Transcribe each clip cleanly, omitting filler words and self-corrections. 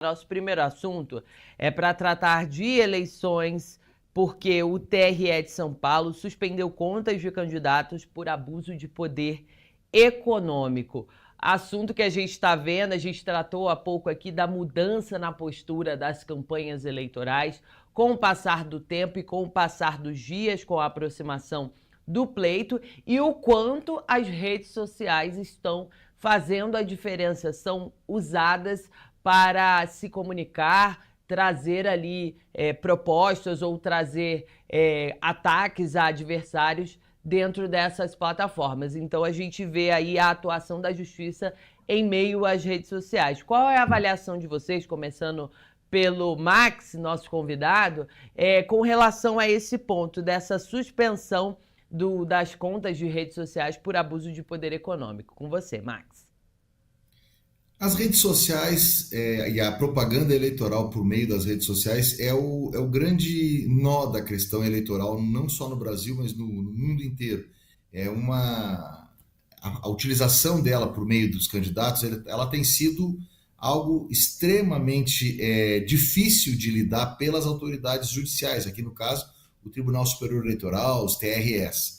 Nosso primeiro assunto é para tratar de eleições, porque o TRE de São Paulo suspendeu contas de candidatos por abuso de poder econômico. Assunto que a gente está vendo, a gente tratou há pouco aqui da mudança na postura das campanhas eleitorais, com o passar do tempo e com o passar dos dias, com a aproximação do pleito, e o quanto as redes sociais estão fazendo a diferença, são usadas para se comunicar, trazer ali propostas ou trazer ataques a adversários dentro dessas plataformas. Então a gente vê aí a atuação da justiça em meio às redes sociais. Qual é a avaliação de vocês, começando pelo Max, nosso convidado, com relação a esse ponto dessa suspensão das contas de redes sociais por abuso de poder econômico? Com você, Max. As redes sociais e a propaganda eleitoral por meio das redes sociais é o grande nó da questão eleitoral, não só no Brasil, mas no mundo inteiro. A utilização dela por meio dos candidatos, ela tem sido algo extremamente difícil de lidar pelas autoridades judiciais, aqui no caso, o Tribunal Superior Eleitoral, os TREs.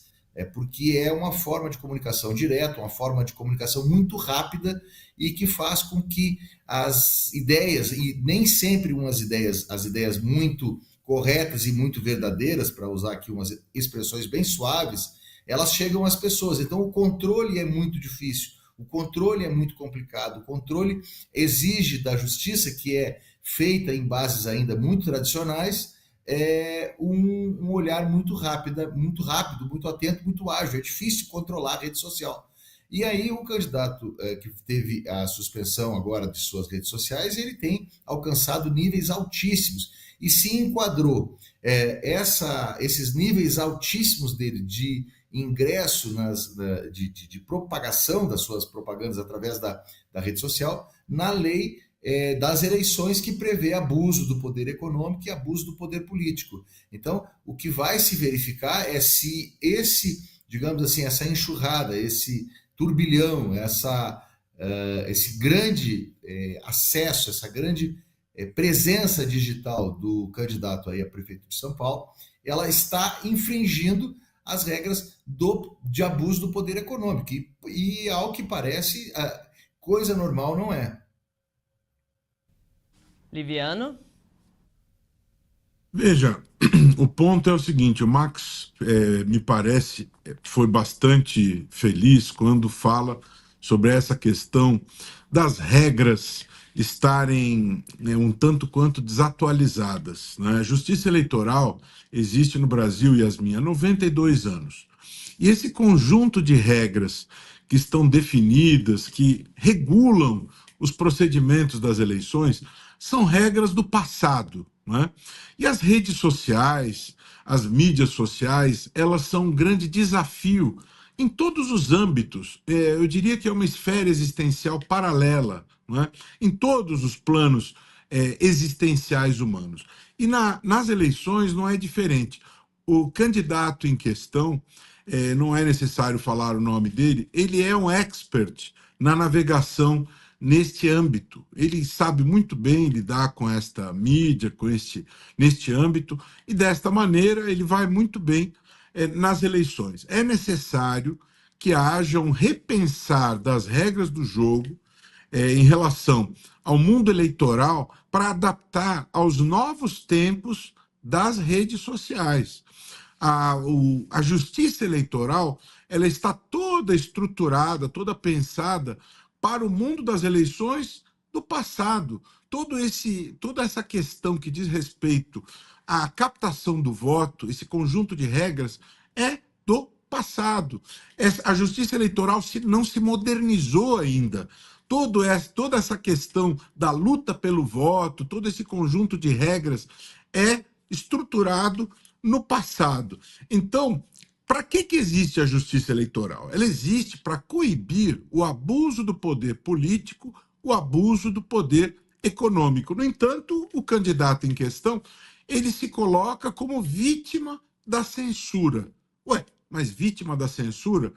Porque é uma forma de comunicação direta, uma forma de comunicação muito rápida e que faz com que as ideias, e nem sempre as ideias muito corretas e muito verdadeiras, para usar aqui umas expressões bem suaves, elas chegam às pessoas. Então o controle é muito difícil, o controle é muito complicado, o controle exige da justiça, que é feita em bases ainda muito tradicionais, um olhar muito rápido, muito atento, muito ágil. É difícil controlar a rede social. E aí o candidato que teve a suspensão agora de suas redes sociais, ele tem alcançado níveis altíssimos e se enquadrou esses níveis altíssimos dele de ingresso, de propagação das suas propagandas através da rede social, na lei das eleições, que prevê abuso do poder econômico e abuso do poder político. Então, o que vai se verificar é se digamos assim, essa enxurrada, esse turbilhão, esse grande acesso, essa grande presença digital do candidato aí a prefeito de São Paulo, ela está infringindo as regras de abuso do poder econômico. E ao que parece, coisa normal não é. Liviano? Veja, o ponto é o seguinte: o Max, me parece, foi bastante feliz quando fala sobre essa questão das regras estarem um tanto quanto desatualizadas, né? A Justiça Eleitoral existe no Brasil, Yasmin, há 92 anos. E esse conjunto de regras que estão definidas, que regulam os procedimentos das eleições, são regras do passado, né? E as redes sociais, as mídias sociais, elas são um grande desafio em todos os âmbitos. Eu diria que é uma esfera existencial paralela, né? Em todos os planos existenciais humanos. E nas eleições não é diferente. O candidato em questão, não é necessário falar o nome dele, ele é um expert na navegação neste âmbito. Ele sabe muito bem lidar com esta mídia, neste âmbito, e desta maneira ele vai muito bem nas eleições. É necessário que haja um repensar das regras do jogo em relação ao mundo eleitoral para adaptar aos novos tempos das redes sociais. A justiça eleitoral, ela está toda estruturada, toda pensada para o mundo das eleições do passado. Toda essa questão que diz respeito à captação do voto, esse conjunto de regras, é do passado. A justiça eleitoral não se modernizou ainda. Toda essa questão da luta pelo voto, todo esse conjunto de regras é estruturado no passado. Então, para que existe a justiça eleitoral? Ela existe para coibir o abuso do poder político, o abuso do poder econômico. No entanto, o candidato em questão, ele se coloca como vítima da censura. Ué, mas vítima da censura?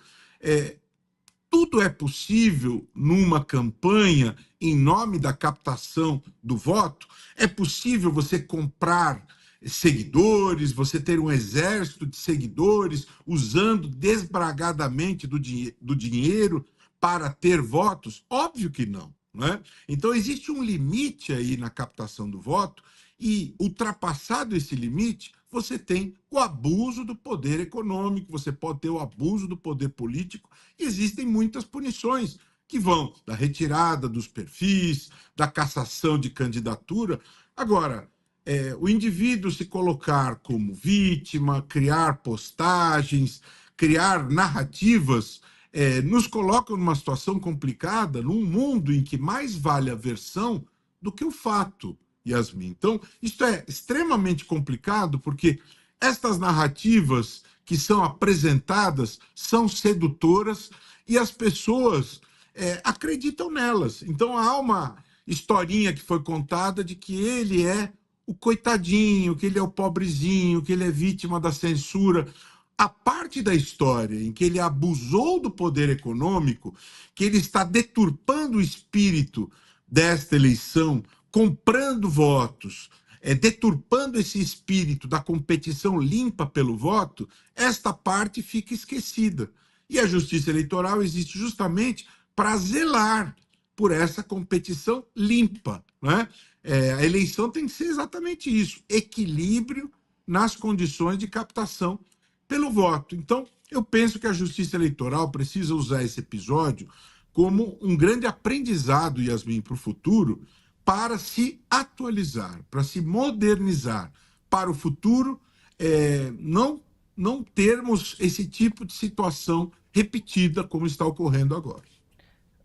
tudo é possível numa campanha em nome da captação do voto. É possível você comprar seguidores, você ter um exército de seguidores usando desbragadamente do dinheiro para ter votos? Óbvio que não, né? Então existe um limite aí na captação do voto e, ultrapassado esse limite, você tem o abuso do poder econômico, você pode ter o abuso do poder político. Existem muitas punições que vão da retirada dos perfis, da cassação de candidatura. Agora, o indivíduo se colocar como vítima, criar postagens, criar narrativas, nos coloca numa situação complicada, num mundo em que mais vale a versão do que o fato, Yasmin. Então, isso é extremamente complicado, porque estas narrativas que são apresentadas são sedutoras e as pessoas acreditam nelas. Então, há uma historinha que foi contada de que ele é o coitadinho, que ele é o pobrezinho, que ele é vítima da censura. A parte da história em que ele abusou do poder econômico, que ele está deturpando o espírito desta eleição, comprando votos, deturpando esse espírito da competição limpa pelo voto, esta parte fica esquecida. E a Justiça Eleitoral existe justamente para zelar por essa competição limpa, né? A eleição tem que ser exatamente isso, equilíbrio nas condições de captação pelo voto. Então, eu penso que a Justiça Eleitoral precisa usar esse episódio como um grande aprendizado, Yasmin, para o futuro, para se atualizar, para se modernizar, para o futuro não termos esse tipo de situação repetida como está ocorrendo agora.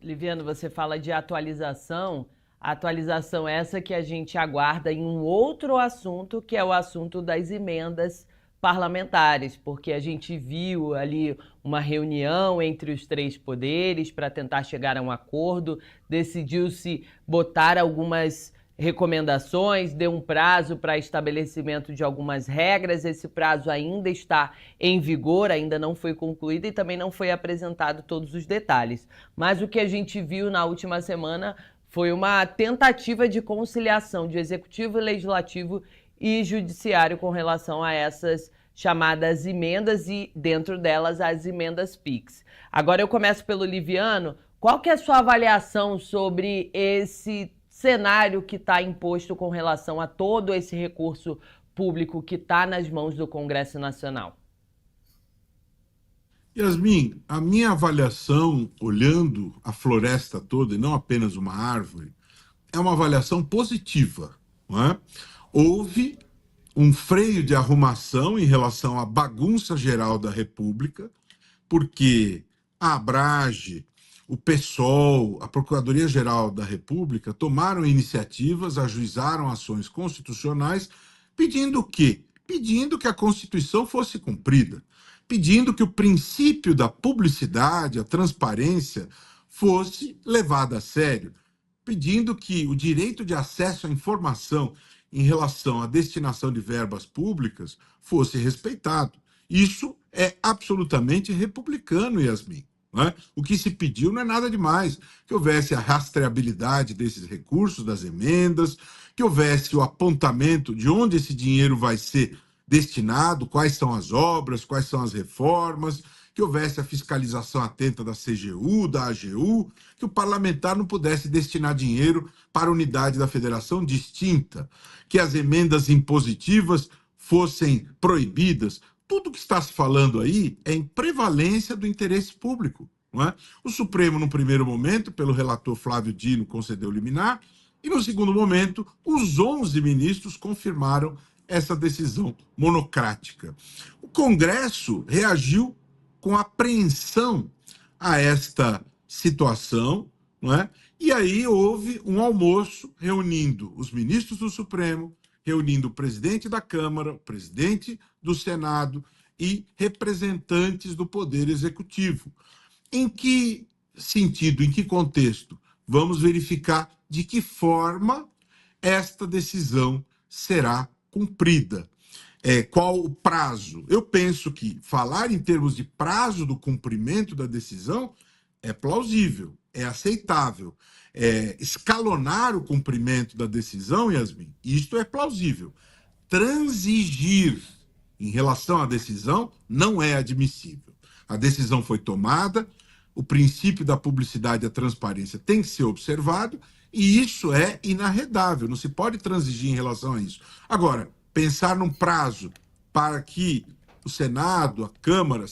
Liviano, você fala de atualização, a atualização essa que a gente aguarda em um outro assunto, que é o assunto das emendas parlamentares, porque a gente viu ali uma reunião entre os três poderes para tentar chegar a um acordo, decidiu-se botar algumas recomendações, deu um prazo para estabelecimento de algumas regras, esse prazo ainda está em vigor, ainda não foi concluído e também não foi apresentado todos os detalhes. Mas o que a gente viu na última semana foi uma tentativa de conciliação de executivo, legislativo e judiciário com relação a essas chamadas emendas e, dentro delas, as emendas PIX. Agora eu começo pelo Liviano. Qual que é a sua avaliação sobre esse cenário que está imposto com relação a todo esse recurso público que está nas mãos do Congresso Nacional? Yasmin, a minha avaliação, olhando a floresta toda e não apenas uma árvore, é uma avaliação positiva, não é? Houve um freio de arrumação em relação à bagunça geral da República, porque a Abrage, o PSOL, a Procuradoria-Geral da República tomaram iniciativas, ajuizaram ações constitucionais, pedindo o quê? Pedindo que a Constituição fosse cumprida, pedindo que o princípio da publicidade, a transparência, fosse levado a sério, pedindo que o direito de acesso à informação em relação à destinação de verbas públicas fosse respeitado. Isso é absolutamente republicano, Yasmin. Né? O que se pediu não é nada demais, que houvesse a rastreabilidade desses recursos, das emendas, que houvesse o apontamento de onde esse dinheiro vai ser destinado, quais são as obras, quais são as reformas, que houvesse a fiscalização atenta da CGU, da AGU, que o parlamentar não pudesse destinar dinheiro para unidade da federação distinta, que as emendas impositivas fossem proibidas. Tudo que está se falando aí é em prevalência do interesse público. Não é? O Supremo, no primeiro momento, pelo relator Flávio Dino, concedeu liminar, e no segundo momento, os 11 ministros confirmaram essa decisão monocrática. O Congresso reagiu com apreensão a esta situação, não é? E aí houve um almoço reunindo os ministros do Supremo, reunindo o presidente da Câmara, o presidente do Senado e representantes do Poder Executivo. Em que sentido, em que contexto? Vamos verificar de que forma esta decisão será cumprida. Qual o prazo? Eu penso que falar em termos de prazo do cumprimento da decisão é plausível, é aceitável. Escalonar o cumprimento da decisão, Yasmin, isto é plausível. Transigir em relação à decisão não é admissível. A decisão foi tomada, o princípio da publicidade e da transparência tem que ser observado, e isso é inarredável, não se pode transigir em relação a isso. Agora, pensar num prazo para que o Senado, a Câmara,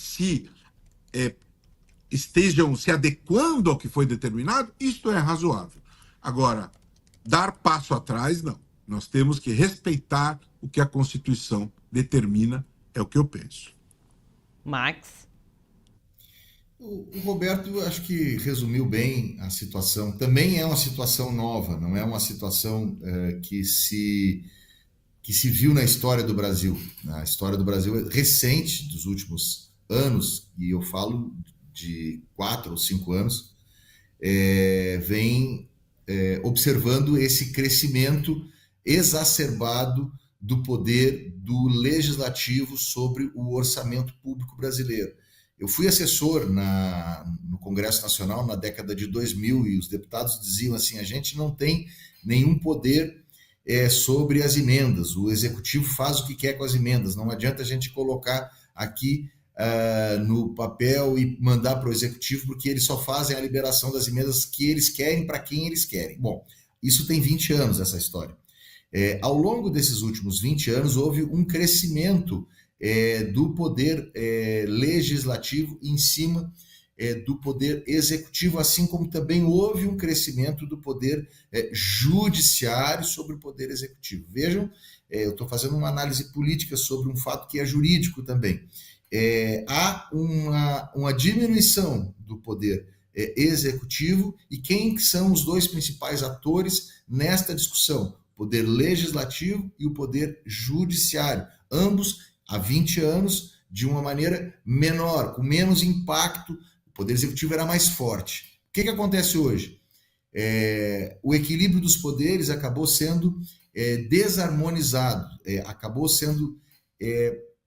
estejam se adequando ao que foi determinado, isto é razoável. Agora, dar passo atrás, não. Nós temos que respeitar o que a Constituição determina, é o que eu penso. Max? O Roberto, acho que resumiu bem a situação. Também é uma situação nova, não é uma situação que se viu na história do Brasil. A história do Brasil é recente, dos últimos anos, e eu falo de 4 ou 5 anos, vem observando esse crescimento exacerbado do poder do legislativo sobre o orçamento público brasileiro. Eu fui assessor no Congresso Nacional na década de 2000 e os deputados diziam assim, a gente não tem nenhum poder sobre as emendas, o executivo faz o que quer com as emendas, não adianta a gente colocar aqui no papel e mandar para o executivo, porque eles só fazem a liberação das emendas que eles querem para quem eles querem. Bom, isso tem 20 anos, essa história. Ao longo desses últimos 20 anos, houve um crescimento do poder legislativo em cima do poder executivo, assim como também houve um crescimento do poder judiciário sobre o poder executivo. Vejam, eu estou fazendo uma análise política sobre um fato que é jurídico também. Há uma diminuição do poder executivo, e quem são os dois principais atores nesta discussão? O poder legislativo e o poder judiciário, ambos há 20 anos de uma maneira menor, com menos impacto. O poder executivo era mais forte. O que acontece hoje? O equilíbrio dos poderes acabou sendo desarmonizado, acabou sendo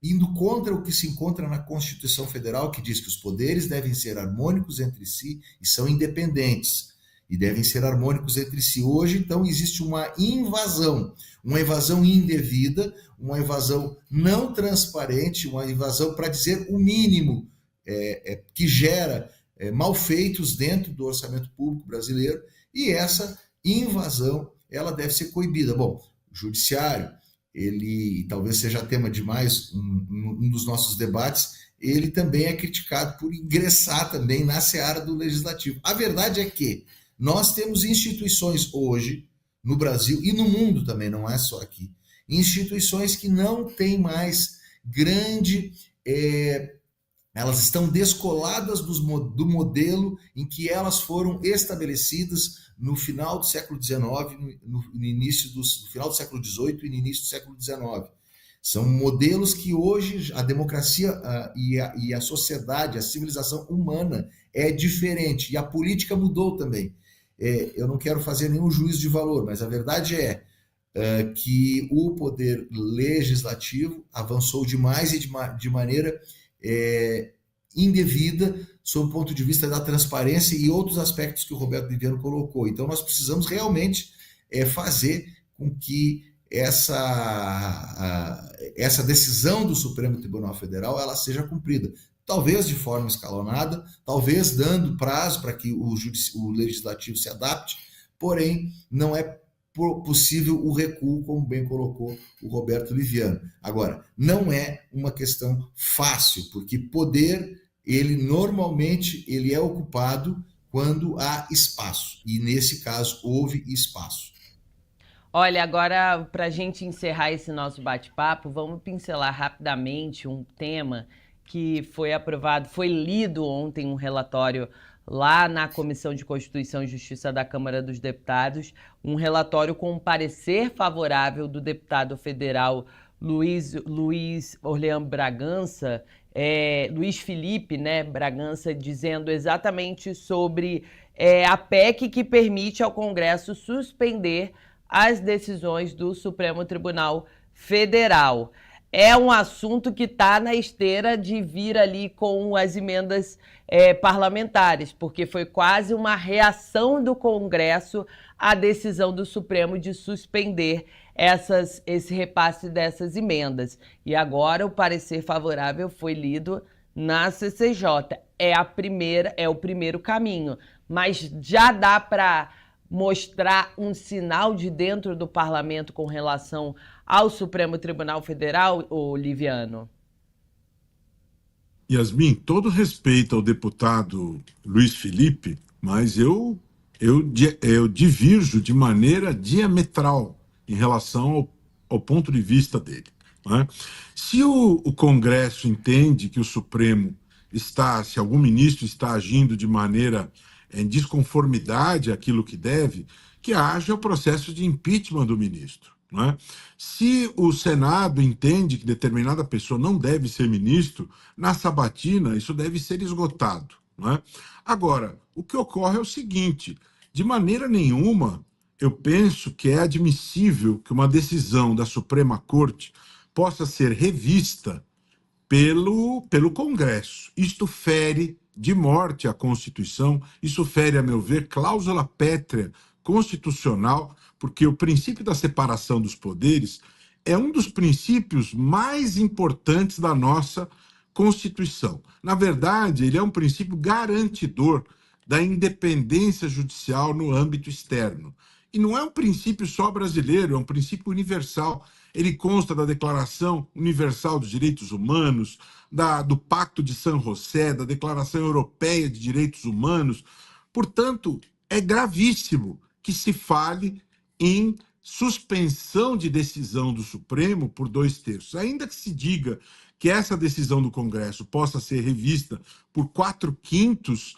indo contra o que se encontra na Constituição Federal, que diz que os poderes devem ser harmônicos entre si e são independentes, e devem ser harmônicos entre si. Hoje, então, existe uma invasão indevida, uma invasão não transparente, uma invasão, para dizer o mínimo, que gera malfeitos dentro do orçamento público brasileiro, e essa invasão ela deve ser coibida. Bom, o judiciário, ele talvez seja tema de mais um dos nossos debates, ele também é criticado por ingressar também na seara do legislativo. A verdade é que nós temos instituições hoje, no Brasil e no mundo também, não é só aqui, instituições que não têm mais elas estão descoladas do modelo em que elas foram estabelecidas no final do século XIX, no final do século XVIII e no início do século XIX. São modelos que hoje a democracia e a sociedade, a civilização humana é diferente, e a política mudou também. Eu não quero fazer nenhum juízo de valor, mas a verdade é que o poder legislativo avançou demais e de maneira indevida sob o ponto de vista da transparência e outros aspectos que o Roberto Viviano colocou. Então, nós precisamos realmente fazer com que essa decisão do Supremo Tribunal Federal ela seja cumprida. Talvez de forma escalonada, talvez dando prazo para que o legislativo se adapte, porém, não é possível o recuo, como bem colocou o Roberto Liviano. Agora, não é uma questão fácil, porque poder, normalmente é ocupado quando há espaço, e nesse caso houve espaço. Olha, agora, para a gente encerrar esse nosso bate-papo, vamos pincelar rapidamente um tema que foi aprovado, foi lido ontem um relatório lá na Comissão de Constituição e Justiça da Câmara dos Deputados, um relatório com um parecer favorável do deputado federal Luiz Orleans Bragança, Luiz Felipe, né, Bragança, dizendo exatamente sobre a PEC que permite ao Congresso suspender as decisões do Supremo Tribunal Federal. é um assunto que está na esteira de vir ali com as emendas parlamentares, porque foi quase uma reação do Congresso à decisão do Supremo de suspender esse repasse dessas emendas. E agora o parecer favorável foi lido na CCJ. É o primeiro caminho, mas já dá para mostrar um sinal de dentro do parlamento com relação ao Supremo Tribunal Federal, Liviano? Yasmin, todo respeito ao deputado Luiz Felipe, mas eu divirjo de maneira diametral em relação ao ponto de vista dele. Né? Se o Congresso entende que o Supremo se algum ministro está agindo de maneira em desconformidade àquilo que deve, que haja o processo de impeachment do ministro. Né? Se o Senado entende que determinada pessoa não deve ser ministro, na sabatina isso deve ser esgotado. Né? Agora, o que ocorre é o seguinte: de maneira nenhuma eu penso que é admissível que uma decisão da Suprema Corte possa ser revista pelo Congresso. Isto fere de morte a Constituição, isso fere, a meu ver, cláusula pétrea constitucional, porque o princípio da separação dos poderes é um dos princípios mais importantes da nossa Constituição. Na verdade, ele é um princípio garantidor da independência judicial no âmbito externo. E não é um princípio só brasileiro, é um princípio universal. Ele consta da Declaração Universal dos Direitos Humanos, do Pacto de San José, da Declaração Europeia de Direitos Humanos. Portanto, é gravíssimo que se fale em suspensão de decisão do Supremo por 2/3. Ainda que se diga que essa decisão do Congresso possa ser revista por 4/5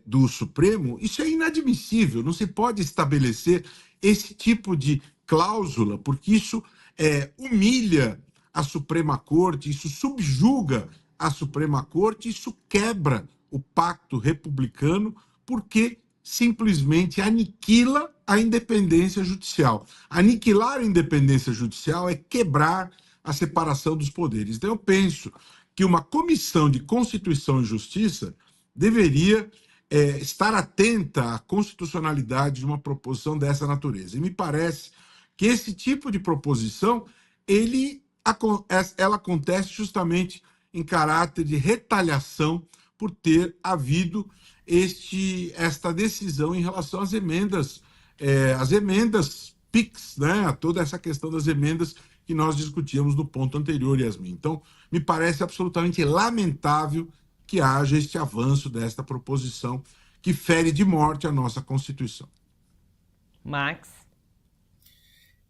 do Supremo, isso é inadmissível. Não se pode estabelecer esse tipo de cláusula, porque isso humilha a Suprema Corte, isso subjuga a Suprema Corte, isso quebra o pacto republicano, porque simplesmente aniquila a independência judicial. Aniquilar a independência judicial é quebrar a separação dos poderes. Então, eu penso que uma comissão de Constituição e Justiça deveria estar atenta à constitucionalidade de uma proposição dessa natureza. E me parece que esse tipo de proposição, ela acontece justamente em caráter de retaliação por ter havido esta decisão em relação às emendas PIX, né? A toda essa questão das emendas que nós discutíamos no ponto anterior, Yasmin. Então, me parece absolutamente lamentável que haja este avanço desta proposição que fere de morte a nossa Constituição. Max?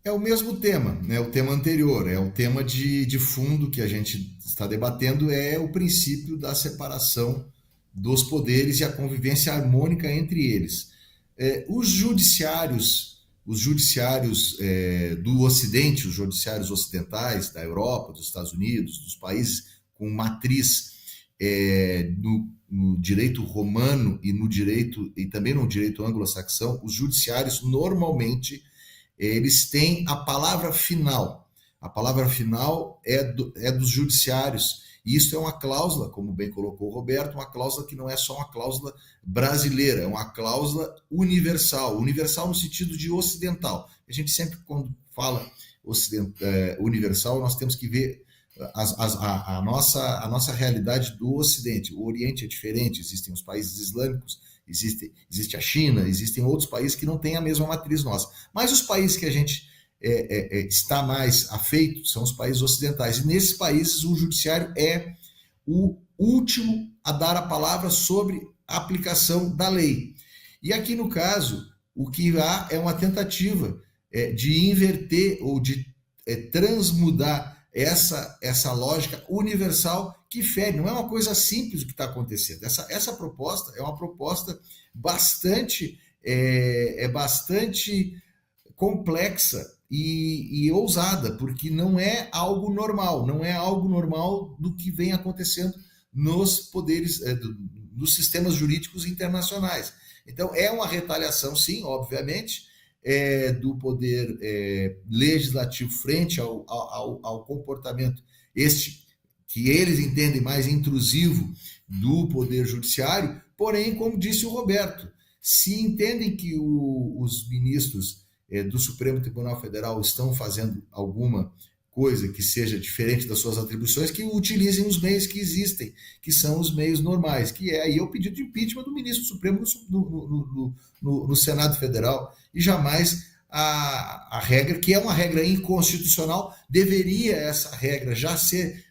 É o mesmo tema, né? O tema anterior, é o tema de fundo que a gente está debatendo, é o princípio da separação dos poderes e a convivência harmônica entre eles. Os judiciários do Ocidente, os judiciários ocidentais, da Europa, dos Estados Unidos, dos países com matriz no direito romano e também no direito anglo-saxão, os judiciários normalmente eles têm a palavra final. A palavra final é dos judiciários. E isso é uma cláusula, como bem colocou o Roberto, uma cláusula que não é só uma cláusula brasileira, é uma cláusula universal. Universal no sentido de ocidental. A gente sempre, quando fala universal, nós temos que ver a nossa realidade do Ocidente. O Oriente é diferente, existem os países islâmicos, existe a China, existem outros países que não têm a mesma matriz nossa. Mas os países que a gente está mais afeito são os países ocidentais. E nesses países o judiciário é o último a dar a palavra sobre a aplicação da lei. E aqui no caso, o que há é uma tentativa de inverter ou de transmudar essa lógica universal que fere. Não é uma coisa simples o que está acontecendo. Essa proposta é uma proposta bastante complexa e ousada, porque não é algo normal, do que vem acontecendo nos poderes, nos sistemas jurídicos internacionais. Então, é uma retaliação, sim, obviamente, do poder legislativo frente ao comportamento que eles entendem mais intrusivo do poder judiciário. Porém, como disse o Roberto, se entendem que os ministros do Supremo Tribunal Federal estão fazendo alguma coisa que seja diferente das suas atribuições, que utilizem os meios que existem, que são os meios normais, que é aí o pedido de impeachment do ministro Supremo no Senado Federal, e jamais a regra, que é uma regra inconstitucional, deveria essa regra já ser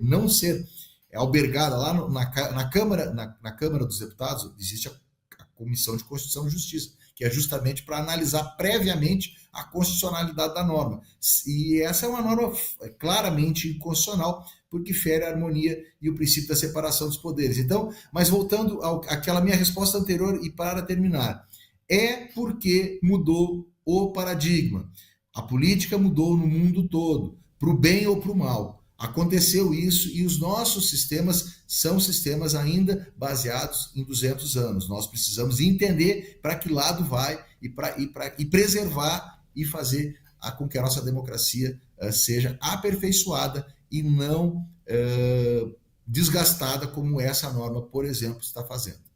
não ser albergada lá na Câmara dos Deputados. Existe a Comissão de Constituição e Justiça, que é justamente para analisar previamente a constitucionalidade da norma. E essa é uma norma claramente inconstitucional, porque fere a harmonia e o princípio da separação dos poderes. Então, mas voltando àquela minha resposta anterior e para terminar, é porque mudou o paradigma. A política mudou no mundo todo, para o bem ou para o mal. Aconteceu isso, e os nossos sistemas são sistemas ainda baseados em 200 anos. Nós precisamos entender para que lado vai e preservar e fazer com que a nossa democracia seja aperfeiçoada e não desgastada, como essa norma, por exemplo, está fazendo.